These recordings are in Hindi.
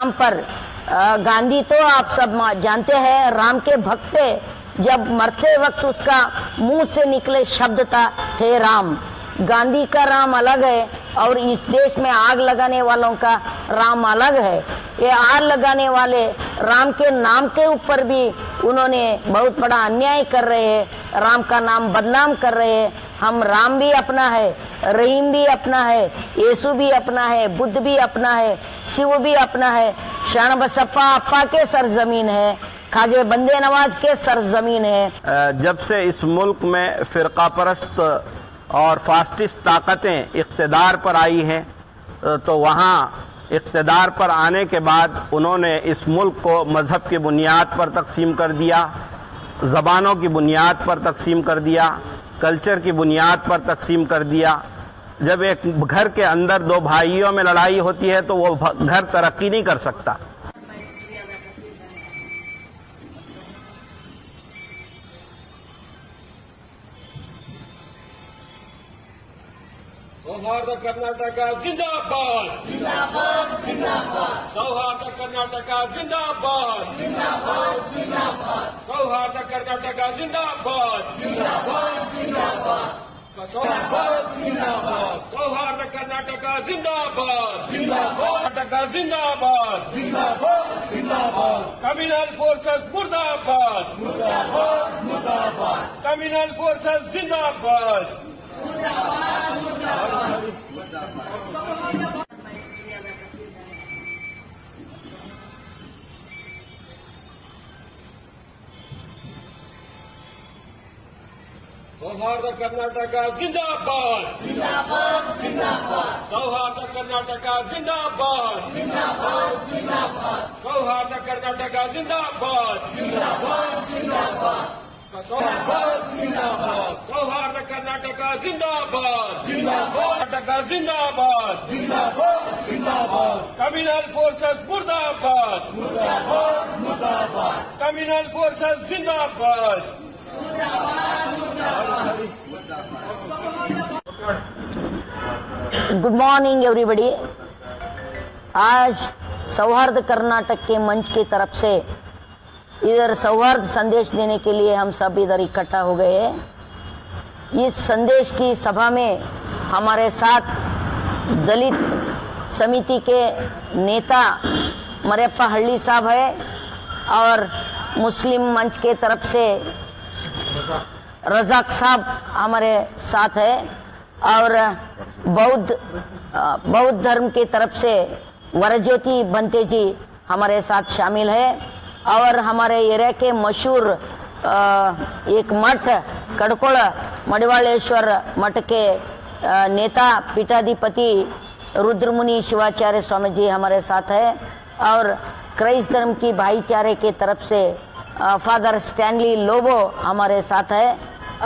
नाम पर गांधी तो आप सब जानते हैं राम के भक्त थे। जब मरते वक्त उसका मुंह से निकले शब्द था हे राम। गांधी का राम अलग है और इस देश में आग लगाने वालों का राम अलग है। ये आग लगाने वाले राम के नाम के ऊपर भी उन्होंने बहुत बड़ा अन्याय कर रहे हैं, राम का नाम बदनाम कर रहे हैं। हम राम भी अपना है, रहीम भी अपना है, यीशु भी अपना है, बुद्ध भी अपना है, शिव भी अपना है, शरण बसप्पा अप्पा के सरजमीन है, खाजे बंदे नवाज के सरजमीन है। जब से इस मुल्क में फिरका परस्त और फासिस्ट ताकतें इक़्तिदार पर आई हैं तो वहाँ इक़्तिदार पर आने के बाद उन्होंने इस मुल्क को मज़हब की बुनियाद पर तकसीम कर दिया, ज़बानों की बुनियाद पर तकसीम कर दिया, कल्चर की बुनियाद पर तकसीम कर दिया। जब एक घर के अंदर दो भाइयों में लड़ाई होती है तो वो घर तरक्की नहीं कर सकता। सौहार्द कर्नाटक जिंदाबाद जिंदाबाद जिंदाबाद। सौहार्द कर्नाटक जिंदाबाद जिंदाबाद जिंदाबाद। सौहार्द कर्नाटक जिंदाबाद जिंदाबाद जिंदाबाद। सौहार्द जिंदाबाद। सौहार्द कर्नाटक जिंदाबाद जिंदाबाद। कर्नाटक जिंदाबाद जिंदाबाद जिंदाबाद। कम्युनल फोर्सेस मुर्दाबाद मुर्दाबाद मुर्दाबाद। कम्युनल फोर्सेस जिंदाबाद। सौहार्द कर्नाटक जिंदाबाद जिंदाबाद जिंदाबाद। सौहार्द कर्नाटक जिंदाबाद जिंदाबाद जिंदाबाद। सौहार्द कर्नाटक जिंदाबाद जिंदाबाद जिंदाबाद। सौहार्द जिंदाबाद। सौहार्द कर्नाटक जिंदाबाद जिंदाबाद। कर्नाटक जिंदाबाद जिंदाबाद जिंदाबाद। कम्युनल फोर्सेस मुर्दाबाद मुर्दाबाद मुर्दाबाद। कम्युनल फोर्सेस जिंदाबाद। Good morning everybody. आज सौहार्द कर्नाटक के मंच की तरफ से इधर सौहार्द संदेश देने के लिए हम सब इधर इकट्ठा हो गए हैं। इस संदेश की सभा में हमारे साथ दलित समिति के नेता मरियप्पा हल्ली साहब है और मुस्लिम मंच के तरफ से रजाक साहब हमारे साथ है और बौद्ध धर्म की तरफ से वरज्योति बंते जी हमारे साथ शामिल है और हमारे एरिया के मशहूर एक मठ कड़कोड़ मडिवालेश्वर मठ के नेता पीठाधिपति रुद्रमुनि शिवाचार्य स्वामी जी हमारे साथ है और क्राइस्ट धर्म की भाईचारे के तरफ से फादर स्टैनली लोबो हमारे साथ है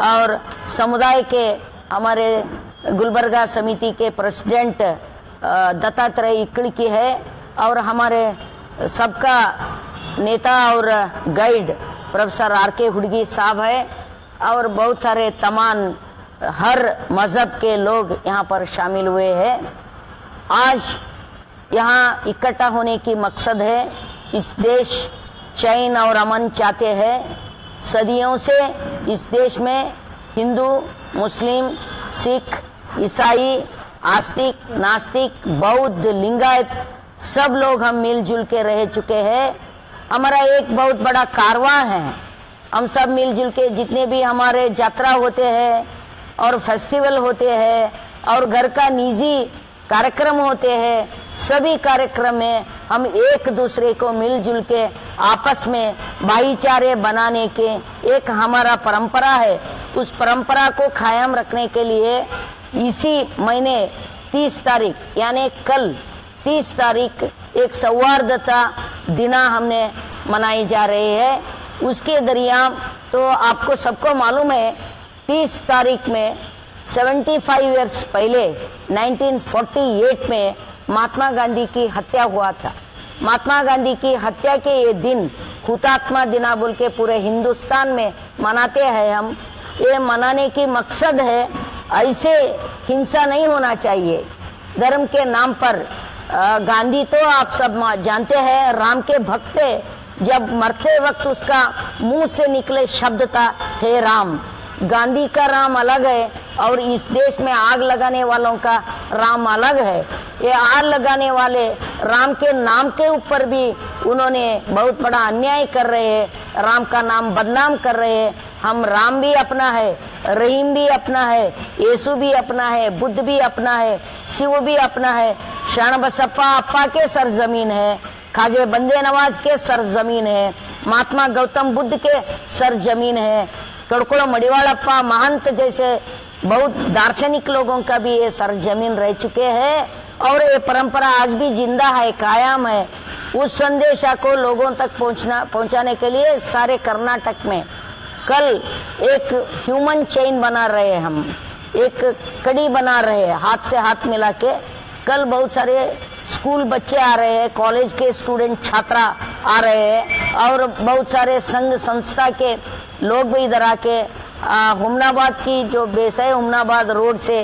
और समुदाय के हमारे गुलबर्गा समिति के प्रेसिडेंट दत्तात्रेय इकड़की है और हमारे सबका नेता और गाइड प्रोफेसर आर.के. हुडगी साहब है और बहुत सारे तमाम हर मजहब के लोग यहाँ पर शामिल हुए हैं। आज यहाँ इकट्ठा होने की मकसद है इस देश चैन और अमन चाहते हैं। सदियों से इस देश में हिंदू मुस्लिम सिख ईसाई आस्तिक नास्तिक बौद्ध लिंगायत सब लोग हम मिलजुल के रह चुके हैं। हमारा एक बहुत बड़ा कारवां है। हम सब मिलजुल के जितने भी हमारे यात्रा होते हैं और फेस्टिवल होते हैं और घर का निजी कार्यक्रम होते हैं, सभी कार्यक्रम में हम एक दूसरे को मिलजुल के आपस में भाईचारे बनाने के एक हमारा परंपरा है। उस परंपरा को कायम रखने के लिए इसी महीने 30 तारीख यानी कल 30 तारीख एक सौहार्दता दिना हमने मनाई जा रही है। उसके दरिया तो आपको सबको मालूम है 30 तारीख में 75 इयर्स पहले 1948 में महात्मा गांधी की हत्या हुआ था। महात्मा गांधी की हत्या के ये दिन हुतात्मा दिना बोल के पूरे हिंदुस्तान में मनाते हैं हम। ये मनाने की मकसद है ऐसे हिंसा नहीं होना चाहिए। धर्म के नाम पर गांधी तो आप सब जानते हैं राम के भक्त थे। जब मरते वक्त उसका मुंह से निकले शब्द थे राम। गांधी का राम अलग है और इस देश में आग लगाने वालों का राम अलग है। ये आग लगाने वाले राम के नाम के ऊपर भी उन्होंने बहुत बड़ा अन्याय कर रहे हैं, राम का नाम बदनाम कर रहे हैं। हम राम भी अपना है, रहीम भी अपना है, यीशु भी अपना है, बुद्ध भी अपना है, शिव भी अपना है, शरण बसप्पा अप्पा के सरजमीन है, खाजे बंदे नवाज के सरजमीन है, महात्मा गौतम बुद्ध के सरजमीन है, कड़कोड़ मडिवाड़प्पा महंत जैसे बहुत दार्शनिक लोगों का भी ये सरजमीन रह चुके हैं और ये परंपरा आज भी जिंदा है, कायम है। उस संदेशा को लोगों तक पहुंचाने के लिए सारे कर्नाटक में कल एक ह्यूमन चेन बना रहे हैं, हम एक कड़ी बना रहे हैं हाथ से हाथ मिला के। कल बहुत सारे स्कूल बच्चे आ रहे हैं, कॉलेज के स्टूडेंट छात्रा आ रहे हैं और बहुत सारे संघ संस्था के लोग भी इधर आके हुमनाबाद की जो बेस है हुमनाबाद रोड से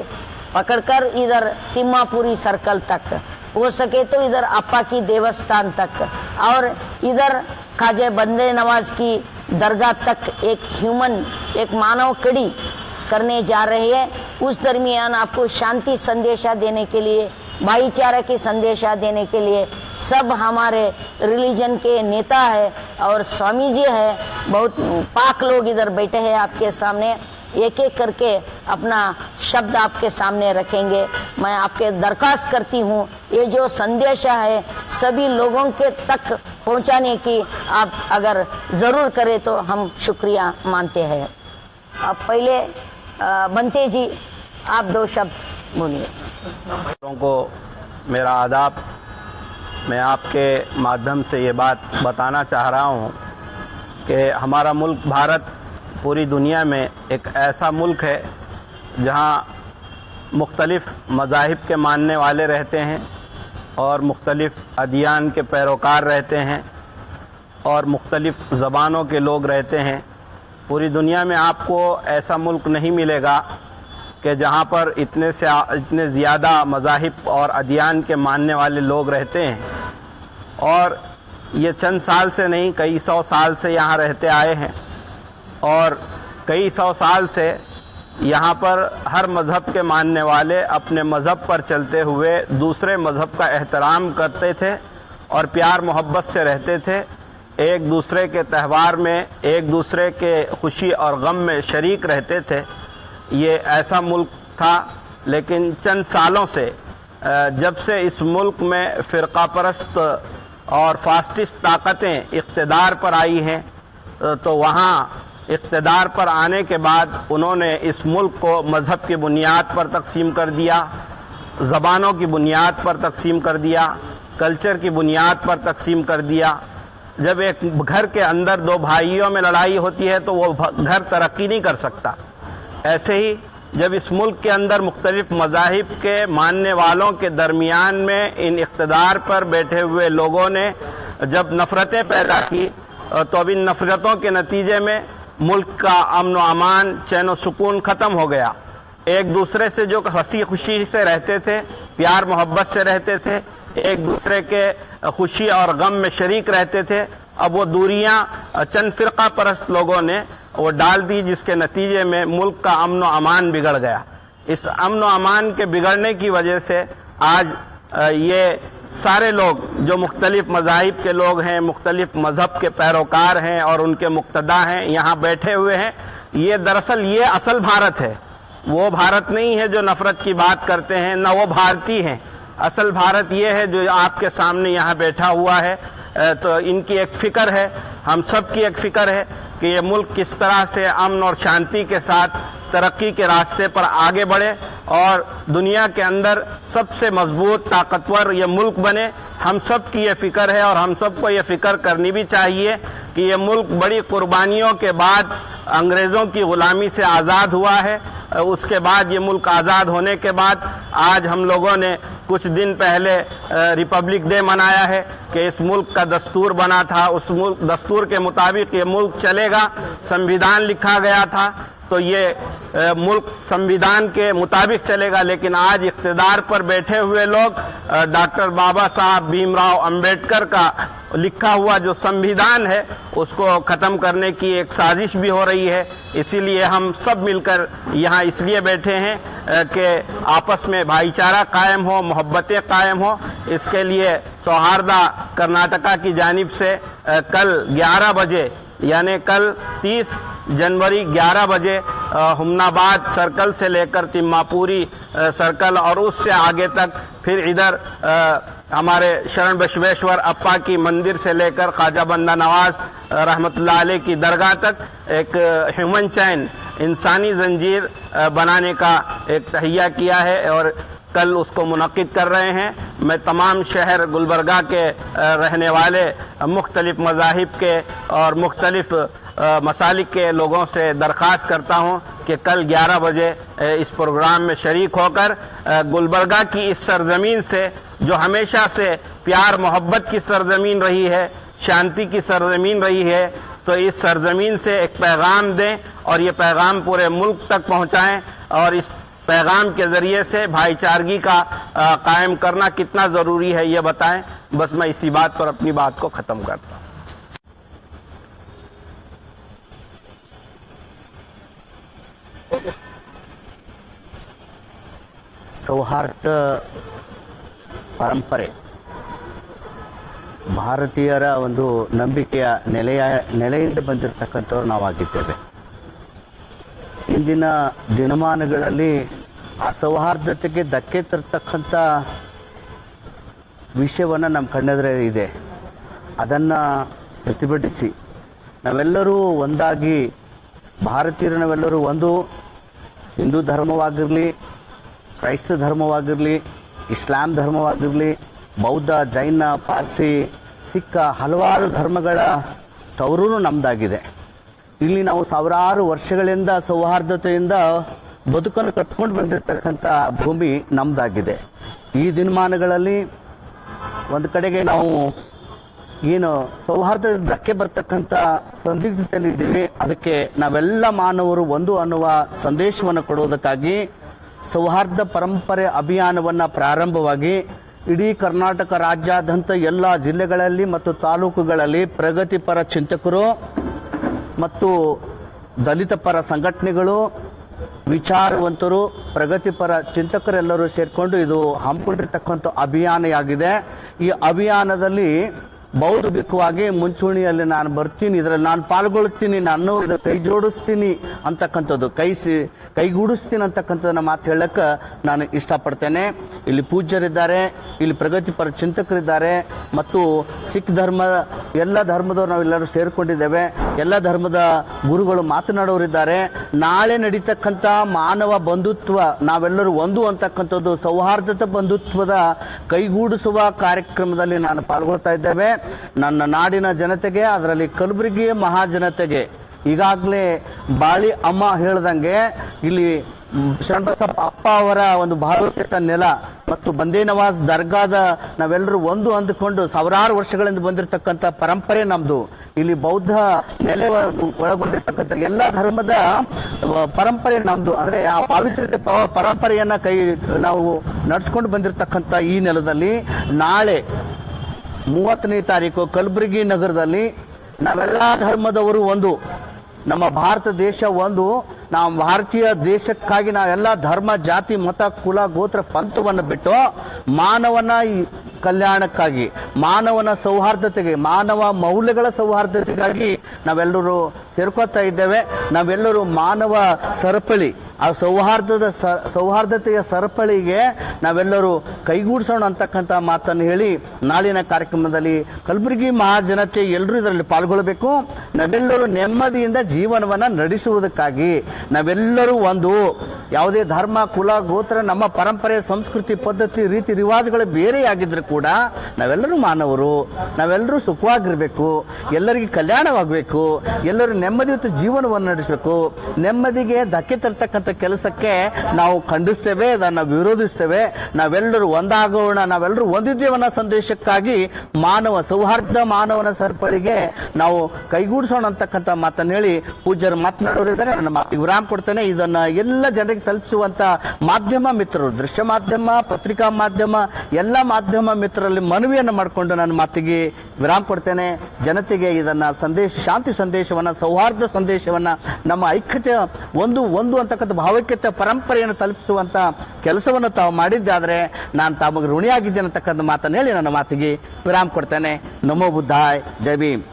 पकड़कर इधर तिम्मापुरी सर्कल तक, हो सके तो इधर अप्पा की देवस्थान तक और इधर खाजे बंदे नवाज की दरगाह तक एक मानव कड़ी करने जा रहे हैं। उस दरमियान आपको शांति संदेशा देने के लिए, भाईचारा की संदेशा देने के लिए सब हमारे रिलीजन के नेता है और स्वामी जी है, बहुत पाक लोग इधर बैठे हैं आपके सामने, एक एक करके अपना शब्द आपके सामने रखेंगे। मैं आपके दरखास्त करती हूँ ये जो संदेशा है सभी लोगों के तक पहुँचाने की आप अगर जरूर करें तो हम शुक्रिया मानते हैं। अब पहले बंते जी आप 2 शब्द बोलिए। को मेरा आदाब। मैं आपके माध्यम से ये बात बताना चाह रहा हूँ कि हमारा मुल्क भारत पूरी दुनिया में एक ऐसा मुल्क है जहाँ मुख्तलिफ़ मज़ाहिब के मानने वाले रहते हैं और मुख्तलिफ़ अदियान के पैरोकार रहते हैं और मुख्तलिफ़ ज़बानों के लोग रहते हैं। पूरी दुनिया में आपको ऐसा मुल्क नहीं मिलेगा कि जहाँ पर इतने ज़्यादा मज़ाहिब और अदियान के मानने वाले लोग रहते हैं और ये चंद साल से नहीं कई 100 साल से यहाँ रहते आए हैं और कई 100 साल से यहाँ पर हर मज़हब के मानने वाले अपने मज़हब पर चलते हुए दूसरे मज़हब का एहतराम करते थे और प्यार मोहब्बत से रहते थे। एक दूसरे के त्यौहार में, एक दूसरे के खुशी और गम में शरीक रहते थे। ये ऐसा मुल्क था, लेकिन चंद सालों से जब से इस मुल्क में फ़िरका परस्त और फासिस्ट ताकतें इक़्तिदार पर आई हैं तो वहाँ इक़्तिदार पर आने के बाद उन्होंने इस मुल्क को मज़हब की बुनियाद पर तक़सीम कर दिया, ज़बानों की बुनियाद पर तक़सीम कर दिया, कल्चर की बुनियाद पर तक़सीम कर दिया। जब एक घर के अंदर 2 भाइयों में लड़ाई होती है तो वो घर तरक्की नहीं कर सकता। ऐसे ही जब इस मुल्क के अंदर मुख्तलिफ मज़ाहिब के मानने वालों के दरमियान में इन इक़्तिदार पर बैठे हुए लोगों ने जब नफ़रतें पैदा की तो अब इन नफ़रतों के नतीजे में मुल्क का अमन व अमान, चैन व सुकून ख़त्म हो गया। एक दूसरे से जो हंसी खुशी से रहते थे, प्यार मोहब्बत से रहते थे, एक दूसरे के खुशी और गम में शरीक रहते थे, अब वो दूरियां चंद फ़िरका परस्त लोगों ने वो डाल दी, जिसके नतीजे में मुल्क का अमन व अमान बिगड़ गया। इस अमन व अमान के बिगड़ने की वजह से आज ये सारे लोग जो मुख्तलिफ मज़ाहिब के लोग हैं, मुख्तलिफ मज़हब के पैरोकार हैं और उनके मुक्तदा हैं, यहाँ बैठे हुए हैं। ये दरअसल ये असल भारत है, वो भारत नहीं है जो नफ़रत की बात करते हैं, न वो भारतीय हैं। असल भारत ये है जो आपके सामने यहाँ बैठा हुआ है। तो इनकी एक फ़िक्र है, हम सब की एक फ़िक्र है कि ये मुल्क किस तरह से अमन और शांति के साथ तरक्की के रास्ते पर आगे बढ़े और दुनिया के अंदर सबसे मजबूत ताकतवर ये मुल्क बने। हम सब की ये फ़िक्र है और हम सबको ये फ़िक्र करनी भी चाहिए कि ये मुल्क बड़ी कुर्बानियों के बाद अंग्रेज़ों की ग़ुलामी से आज़ाद हुआ है। उसके बाद ये मुल्क आज़ाद होने के बाद आज हम लोगों ने कुछ दिन पहले रिपब्लिक डे मनाया है कि इस मुल्क का दस्तूर बना था, उस मुल्क दस्तूर के मुताबिक ये मुल्क चलेगा। संविधान लिखा गया था तो ये मुल्क संविधान के मुताबिक चलेगा। लेकिन आज इख्तिदार पर बैठे हुए लोग डॉक्टर बाबा साहब भीमराव अंबेडकर का लिखा हुआ जो संविधान है उसको खत्म करने की एक साजिश भी हो रही है। इसीलिए हम सब मिलकर यहाँ इसलिए बैठे हैं कि आपस में भाईचारा कायम हो, मोहब्बतें कायम हो। इसके लिए सौहार्दा कर्नाटका की जानिब से कल 11 बजे यानी कल 30 जनवरी 11 बजे हुमनाबाद सर्कल से लेकर तिम्मापुरी सर्कल और उससे आगे तक फिर इधर हमारे शरण बसवेश्वर अप्पा की मंदिर से लेकर ख्वाजा बंदा नवाज रहमतुल्लाह अलैह की दरगाह तक एक ह्यूमन चैन इंसानी जंजीर बनाने का एक तहिया किया है और कल उसको मुनक्किद कर रहे हैं। मैं तमाम शहर गुलबर्गा के रहने वाले मुख्तलिफ मज़ाहिब के और मुख्तलिफ मसालिक के लोगों से दरख्वास्त करता हूं कि कल 11 बजे इस प्रोग्राम में शरीक होकर गुलबर्गा की इस सरजमीन से जो हमेशा से प्यार मोहब्बत की सरजमीन रही है, शांति की सरजमीन रही है, तो इस सरजमीन से एक पैगाम दें और ये पैगाम पूरे मुल्क तक पहुंचाएं और इस पैगाम के जरिए से भाईचारगी का कायम करना कितना जरूरी है ये बताएं। बस मैं इसी बात पर अपनी बात को खत्म करता हूं। ಸೌಹಾರ್ದ ಪರಂಪರೆ ಭಾರತೀಯರ ಒಂದು ನಂಬಿಕೆಯ ನೆಲೆಯಿಂದ ಬಂದಿರತಕ್ಕಂಥವ್ರು ನಾವಾಗಿದ್ದೇವೆ. ಇಂದಿನ ದಿನಮಾನಗಳಲ್ಲಿ ಆ ಸೌಹಾರ್ದತೆಗೆ ಧಕ್ಕೆ ತರತಕ್ಕಂಥ ವಿಷಯವನ್ನು ನಮ್ಮ ಕಣ್ಣೆದುರೇ ಇದೆ. ಅದನ್ನು ಪ್ರತಿಭಟಿಸಿ ನಾವೆಲ್ಲರೂ ಒಂದಾಗಿ ಭಾರತೀಯರು ನಾವೆಲ್ಲರೂ ಒಂದು ಹಿಂದೂ ಧರ್ಮವಾಗಿರಲಿ, ಕ್ರೈಸ್ತ ಧರ್ಮವಾಗಿರಲಿ, ಇಸ್ಲಾಂ ಧರ್ಮವಾಗಿರಲಿ, ಬೌದ್ಧ, ಜೈನ, ಪಾರ್ಸಿ, ಸಿಖ್ ಹಲವಾರು ಧರ್ಮಗಳ ತವರೂ ನಮ್ಮದಾಗಿದೆ. ಇಲ್ಲಿ ನಾವು ಸಾವಿರಾರು ವರ್ಷಗಳಿಂದ ಸೌಹಾರ್ದತೆಯಿಂದ ಬದುಕನ್ನು ಕಟ್ಕೊಂಡು ಬಂದಿರತಕ್ಕಂಥ ಭೂಮಿ ನಮ್ಮದಾಗಿದೆ. ಈ ದಿನಮಾನಗಳಲ್ಲಿ ಒಂದು ಕಡೆಗೆ ನಾವು ಏನು ಸೌಹಾರ್ದದ ಧಕ್ಕೆ ಬರ್ತಕ್ಕಂಥ ಸಂದಿಗ್ಧತೆಯಲ್ಲಿ ಇದ್ದೀವಿ. ಅದಕ್ಕೆ ನಾವೆಲ್ಲ ಮಾನವರು ಒಂದು ಅನ್ನುವ ಸಂದೇಶವನ್ನು ಕೊಡುವುದಕ್ಕಾಗಿ ಸೌಹಾರ್ದ ಪರಂಪರೆ ಅಭಿಯಾನವನ್ನು ಪ್ರಾರಂಭವಾಗಿ ಇಡೀ ಕರ್ನಾಟಕ ರಾಜ್ಯಾದ್ಯಂತ ಎಲ್ಲ ಜಿಲ್ಲೆಗಳಲ್ಲಿ ಮತ್ತು ತಾಲೂಕುಗಳಲ್ಲಿ ಪ್ರಗತಿಪರ ಚಿಂತಕರು ಮತ್ತು ದಲಿತ ಪರ ಸಂಘಟನೆಗಳು, ವಿಚಾರವಂತರು, ಪ್ರಗತಿಪರ ಚಿಂತಕರೆಲ್ಲರೂ ಸೇರಿಕೊಂಡು ಇದು ಹಮ್ಮಿಕೊಂಡಿರ್ತಕ್ಕಂಥ ಅಭಿಯಾನ. ಈ ಅಭಿಯಾನದಲ್ಲಿ ಬೌದ್ಧಿಕವಾಗಿ ಮುಂಚೂಣಿಯಲ್ಲಿ ನಾನು ಬರ್ತೀನಿ, ಇದರಲ್ಲಿ ನಾನು ಪಾಲ್ಗೊಳ್ತೀನಿ, ನಾನು ಇದು ಕೈ ಜೋಡಿಸ್ತೀನಿ ಅಂತಕ್ಕಂಥದ್ದು, ಕೈಗೂಡಿಸ್ತೀನಿ ಅಂತಕ್ಕಂಥದ್ದನ್ನ ಮಾತು ಹೇಳಕ್ಕೆ ನಾನು ಇಷ್ಟಪಡ್ತೇನೆ. ಇಲ್ಲಿ ಪೂಜ್ಯರಿದ್ದಾರೆ, ಇಲ್ಲಿ ಪ್ರಗತಿಪರ ಚಿಂತಕರಿದ್ದಾರೆ ಮತ್ತು ಸಿಖ್ ಧರ್ಮ ಎಲ್ಲ ಧರ್ಮದವರು ನಾವೆಲ್ಲರೂ ಸೇರಿಕೊಂಡಿದ್ದೇವೆ. ಎಲ್ಲ ಧರ್ಮದ ಗುರುಗಳು ಮಾತನಾಡೋರಿದ್ದಾರೆ. ನಾಳೆ ನಡೀತಕ್ಕಂಥ ಮಾನವ ಬಂಧುತ್ವ ನಾವೆಲ್ಲರೂ ಒಂದು ಅಂತಕ್ಕಂಥದ್ದು ಸೌಹಾರ್ದತೆ ಬಂಧುತ್ವದ ಕೈಗೂಡಿಸುವ ಕಾರ್ಯಕ್ರಮದಲ್ಲಿ ನಾನು ಪಾಲ್ಗೊಳ್ತಾ ಇದ್ದೇವೆ. ನನ್ನ ನಾಡಿನ ಜನತೆಗೆ, ಅದರಲ್ಲಿ ಕಲಬುರಗಿ ಮಹಾಜನತೆಗೆ ಈಗಾಗಲೇ ಬಾಳಿ ಅಮ್ಮ ಹೇಳ್ದಂಗೆ ಇಲ್ಲಿ ಶರಣಬಸಪ್ಪ ಅಪ್ಪ ಅವರ ಒಂದು ಭಾರತೀಯ ನೆಲ ಮತ್ತು ಬಂದೇ ನವಾಜ್ ದರ್ಗಾದ ನಾವೆಲ್ಲರೂ ಒಂದು ಅಂದುಕೊಂಡು ಸಾವಿರಾರು ವರ್ಷಗಳಿಂದ ಬಂದಿರತಕ್ಕಂಥ ಪರಂಪರೆ ನಮ್ದು. ಇಲ್ಲಿ ಬೌದ್ಧ ನೆಲೆ ಒಳಗೊಂಡಿರ್ತಕ್ಕಂಥ ಎಲ್ಲ ಧರ್ಮದ ಪರಂಪರೆ ನಮ್ದು. ಅಂದ್ರೆ ಆ ಪಾವಿತ್ರ್ಯತೆ ಪರಂಪರೆಯನ್ನ ನಾವು ನಡೆಸ್ಕೊಂಡು ಬಂದಿರತಕ್ಕಂಥ ಈ ನೆಲದಲ್ಲಿ ನಾಳೆ 30ನೇ ತಾರೀಕು ಕಲಬುರಗಿ ನಗರದಲ್ಲಿ ನಾವೆಲ್ಲ ಧರ್ಮದವರು ಒಂದು, ನಮ್ಮ ಭಾರತ ದೇಶ ಒಂದು, ನಾವು ಭಾರತೀಯ ದೇಶಕ್ಕಾಗಿ ನಾವೆಲ್ಲ ಧರ್ಮ, ಜಾತಿ, ಮತ, ಕುಲ, ಗೋತ್ರ, ಪಂಥವನ್ನು ಬಿಟ್ಟು ಮಾನವನ ಕಲ್ಯಾಣಕ್ಕಾಗಿ, ಮಾನವನ ಸೌಹಾರ್ದತೆಗೆ, ಮಾನವ ಮೌಲ್ಯಗಳ ಸೌಹಾರ್ದತೆಗಾಗಿ ನಾವೆಲ್ಲರೂ ಸೇರ್ಕೋತಾ ಇದ್ದೇವೆ. ನಾವೆಲ್ಲರೂ ಮಾನವ ಸರಪಳಿ, ಆ ಸೌಹಾರ್ದತೆಯ ಸರಪಳಿಗೆ ನಾವೆಲ್ಲರೂ ಕೈಗೂಡಿಸೋಣ ಅಂತಕ್ಕಂಥ ಮಾತನ್ನು ಹೇಳಿ ನಾಳಿನ ಕಾರ್ಯಕ್ರಮದಲ್ಲಿ ಕಲಬುರಗಿ ಮಹಾಜನತೆ ಎಲ್ಲರೂ ಇದರಲ್ಲಿ ಪಾಲ್ಗೊಳ್ಳಬೇಕು. ನಾವೆಲ್ಲರೂ ನೆಮ್ಮದಿಯಿಂದ ಜೀವನವನ್ನು ನಡೆಸುವುದಕ್ಕಾಗಿ ನಾವೆಲ್ಲರೂ ಒಂದು, ಯಾವುದೇ ಧರ್ಮ, ಕುಲ, ಗೋತ್ರ, ನಮ್ಮ ಪರಂಪರೆ, ಸಂಸ್ಕೃತಿ, ಪದ್ಧತಿ, ರೀತಿ ರಿವಾಜುಗಳು ಬೇರೆಯಾಗಿದ್ರು ಕೂಡ ನಾವೆಲ್ಲರೂ ಮಾನವರು, ನಾವೆಲ್ಲರೂ ಸುಖವಾಗಿರ್ಬೇಕು, ಎಲ್ಲರಿಗೂ ಕಲ್ಯಾಣವಾಗಬೇಕು, ಎಲ್ಲರೂ ನೆಮ್ಮದಿಯುತ ಜೀವನವನ್ನು ನಡೆಸಬೇಕು. ನೆಮ್ಮದಿಗೆ ಧಕ್ಕೆ ತರ್ತಕ್ಕಂಥ ಮಾಡುವಂತ ಕೆಲಸಕ್ಕೆ ನಾವು ಖಂಡಿಸ್ತೇವೆ, ಅದನ್ನು ವಿರೋಧಿಸ್ತೇವೆ. ನಾವೆಲ್ಲರೂ ಒಂದಾಗೋಣ, ನಾವೆಲ್ಲರೂ ಒಂದಿದ್ದೇವನ್ನ ಸಂದೇಶಕ್ಕಾಗಿ ಸೌಹಾರ್ದ ಮಾನವನ ಸರಪಳಿಗೆ ನಾವು ಕೈಗೂಡಿಸೋಣ ಅಂತಕ್ಕಂಥ ಮಾತನ್ನು ಹೇಳಿ ಪೂಜ್ಯರು ಮಾತನಾಡೋರಿದ್ದಾರೆ. ನನ್ನ ಮಾತಿಗೆ ವಿರಾಮ ಕೊಡ್ತೇನೆ. ಇದನ್ನ ಎಲ್ಲ ಜನರಿಗೆ ತಲುಪಿಸುವಂತ ಮಾಧ್ಯಮ ಮಿತ್ರರು, ದೃಶ್ಯ ಮಾಧ್ಯಮ, ಪತ್ರಿಕಾ ಮಾಧ್ಯಮ, ಎಲ್ಲ ಮಾಧ್ಯಮ ಮಿತ್ರರಲ್ಲಿ ಮನವಿಯನ್ನು ಮಾಡಿಕೊಂಡು ನನ್ನ ಮಾತಿಗೆ ವಿರಾಮ ಕೊಡ್ತೇನೆ. ಜನತೆಗೆ ಇದನ್ನ ಶಾಂತಿ ಸಂದೇಶವನ್ನ, ಸೌಹಾರ್ದ ಸಂದೇಶವನ್ನ, ನಮ್ಮ ಐಕ್ಯತೆ ಒಂದು ಅಂತಕ್ಕಂಥ ಭಾವೈಕ್ಯತೆ ಪರಂಪರೆಯನ್ನು ತಲುಪಿಸುವಂತ ಕೆಲಸವನ್ನು ತಾವು ಮಾಡಿದ್ದಾದ್ರೆ ನಾನು ತಮಗೆ ಋಣಿಯಾಗಿದ್ದೇನೆ ಅಂತಕ್ಕಂಥ ಮಾತನ್ನು ಹೇಳಿ ನನ್ನ ಮಾತಿಗೆ ವಿರಾಮ ಕೊಡ್ತೇನೆ. ನಮೋ ಬುದ್ಧಾಯ್, ಜೈ Bhim.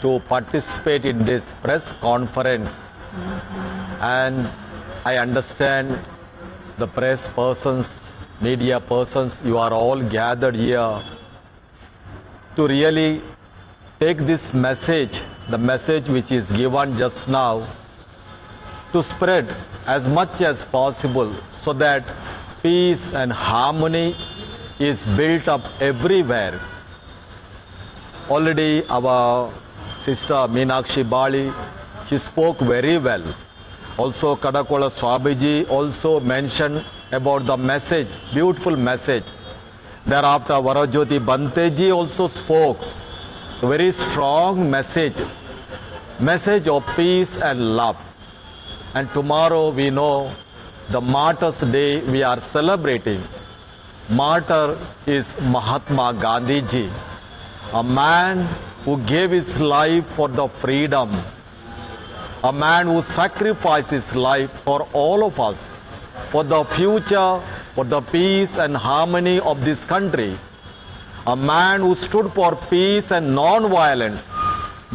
To participate in this press conference, and I understand the press persons, media persons, you are all gathered here to really take this message, the message which is given just now, to spread as much as possible so that peace and harmony is built up everywhere. Already our sister Meenakshi Bali, she spoke very well. Also Kadakola Swabiji also mentioned about the message, beautiful message. Thereafter Varajyoti Banteji also spoke a very strong message of peace and love. And tomorrow we know the Martyrs' Day we are celebrating. Martyr is Mahatma Gandhi ji, a man who gave his life for the freedom, a man who sacrificed his life for all of us, for the future, for the peace and harmony of this country, a man who stood for peace and non-violence,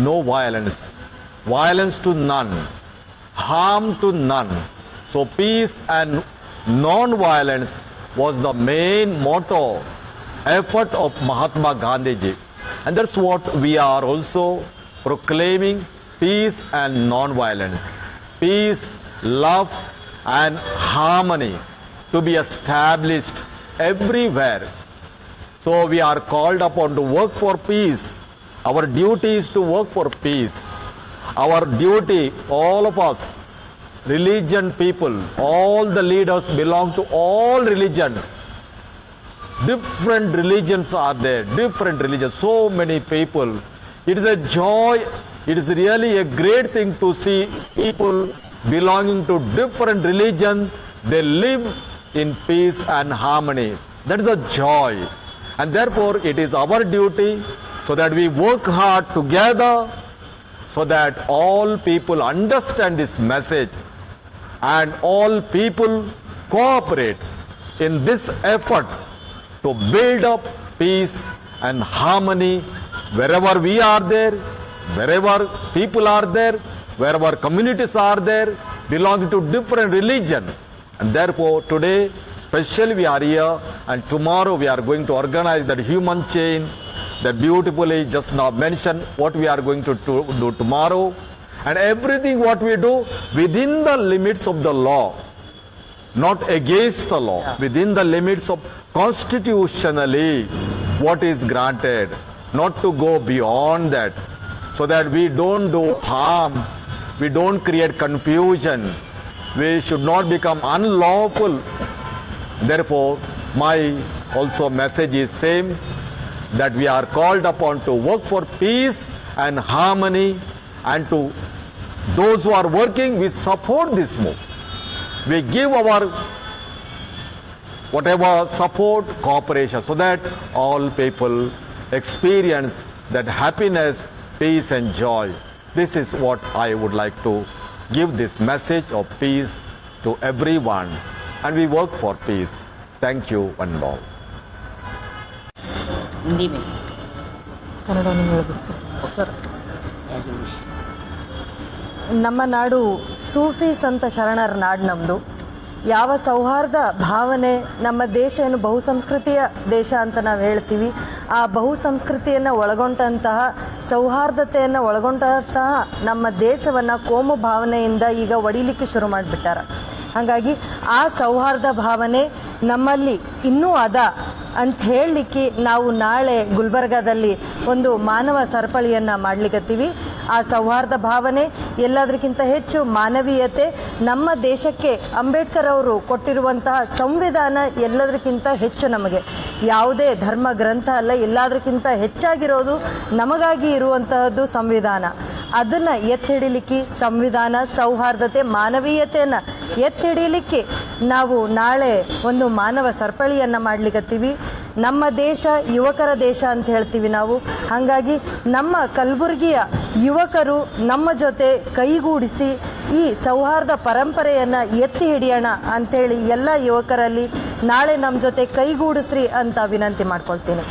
no violence, violence to none, harm to none. So peace and non-violence was the main motto, effort of Mahatma Gandhi ji. And that's what we are also proclaiming, peace and non-violence. Peace, love and harmony to be established everywhere. So we are called upon to work for peace. Our duty is to work for peace. Our duty, all of us, religion people, all the leaders belong to all religions. Different religions are there, different religions, so many people. It is a joy, it is really a great thing to see people belonging to different religions, they live in peace and harmony. That is a joy. And therefore it is our duty so that we work hard together so that all people understand this message and all people cooperate in this effort to build up peace and harmony wherever we are there, wherever people are there, wherever communities are there, belonging to different religion. And therefore today, especially we are here, and tomorrow we are going to organize that human chain that beautifully just now mentioned what we are going to do tomorrow. And everything what we do within the limits of the law, not against the law, within the limits of constitutionally what is granted, not to go beyond that, so that we don't do harm, we don't create confusion, we should not become unlawful. Therefore, my also message is same, that we are called upon to work for peace and harmony, and to those who are working, we support this move. We give our whatever support, cooperation, so that all people experience that happiness, peace and joy. This is what I would like to give this message of peace to everyone, and we work for peace. Thank you one and all. Hindi में ಕನ್ನಡ ಹೇಳಬೇಕು ಸರ್. as you wish. ನಮ್ಮ ನಾಡು ಸೂಫಿ ಸಂತ ಶರಣರ ನಾಡು ನಮ್ಮದು. ಯಾವ ಸೌಹಾರ್ದ ಭಾವನೆ, ನಮ್ಮ ದೇಶ ಏನು ಬಹುಸಂಸ್ಕೃತಿಯ ದೇಶ ಅಂತ ನಾವು ಹೇಳ್ತೀವಿ, ಆ ಬಹುಸಂಸ್ಕೃತಿಯನ್ನು ಒಳಗೊಂಡಂತಹ, ಸೌಹಾರ್ದತೆಯನ್ನು ಒಳಗೊಂಡಂತಹ ನಮ್ಮ ದೇಶವನ್ನು ಕೋಮು ಭಾವನೆಯಿಂದ ಈಗ ಒಡಿಲಿಕ್ಕೆ ಶುರು ಮಾಡಿಬಿಟ್ಟಾರ. ಹಾಗಾಗಿ ಆ ಸೌಹಾರ್ದ ಭಾವನೆ ನಮ್ಮಲ್ಲಿ ಇನ್ನೂ ಅದ ಅಂತ ಹೇಳಲಿಕ್ಕೆ ನಾವು ನಾಳೆ ಗುಲ್ಬರ್ಗಾದಲ್ಲಿ ಒಂದು ಮಾನವ ಸರಪಳಿಯನ್ನು ಮಾಡ್ಲಿಕ್ಕತ್ತೀವಿ. ಆ ಸೌಹಾರ್ದ ಭಾವನೆ, ಎಲ್ಲದಕ್ಕಿಂತ ಹೆಚ್ಚು ಮಾನವೀಯತೆ, ನಮ್ಮ ದೇಶಕ್ಕೆ ಅಂಬೇಡ್ಕರ್ ಅವರು ಕೊಟ್ಟಿರುವಂತಹ ಸಂವಿಧಾನ ಎಲ್ಲದಕ್ಕಿಂತ ಹೆಚ್ಚು ನಮಗೆ. ಯಾವುದೇ ಧರ್ಮ ಗ್ರಂಥ ಅಲ್ಲ, ಎಲ್ಲದಕ್ಕಿಂತ ಹೆಚ್ಚಾಗಿರೋದು ನಮಗಾಗಿ ಇರುವಂತಹದ್ದು ಸಂವಿಧಾನ. ಅದನ್ನ ಎತ್ತಿ ಹಿಡಿಲಿಕ್ಕೆ ಸಂವಿಧಾನ, ಸೌಹಾರ್ದತೆ, ಮಾನವೀಯತೆಯನ್ನ ಎತ್ತಿ ಹಿಡಿಯಲಿಕ್ಕೆ ನಾವು ನಾಳೆ ಒಂದು ಮಾನವ ಸರಪಳಿಯನ್ನ ಮಾಡ್ಲಿಕ್ಕತ್ತೀವಿ. ನಮ್ಮ ದೇಶ ಯುವಕರ ದೇಶ ಅಂತ ಹೇಳ್ತೀವಿ ನಾವು. ಹಾಗಾಗಿ ನಮ್ಮ ಕಲಬುರಗಿಯ ಯುವಕರು ನಮ್ಮ ಜೊತೆ ಕೈಗೂಡಿಸಿ ಈ ಸೌಹಾರ್ದ ಪರಂಪರೆಯನ್ನ ಎತ್ತಿ ಹಿಡಿಯೋಣ ಅಂತೇಳಿ ಎಲ್ಲ ಯುವಕರಲ್ಲಿ ನಾಳೆ ನಮ್ಮ ಜೊತೆ ಕೈಗೂಡಿಸ್ರಿ ಅಂತ ವಿನಂತಿ ಮಾಡ್ಕೊಳ್ತೀನಿ.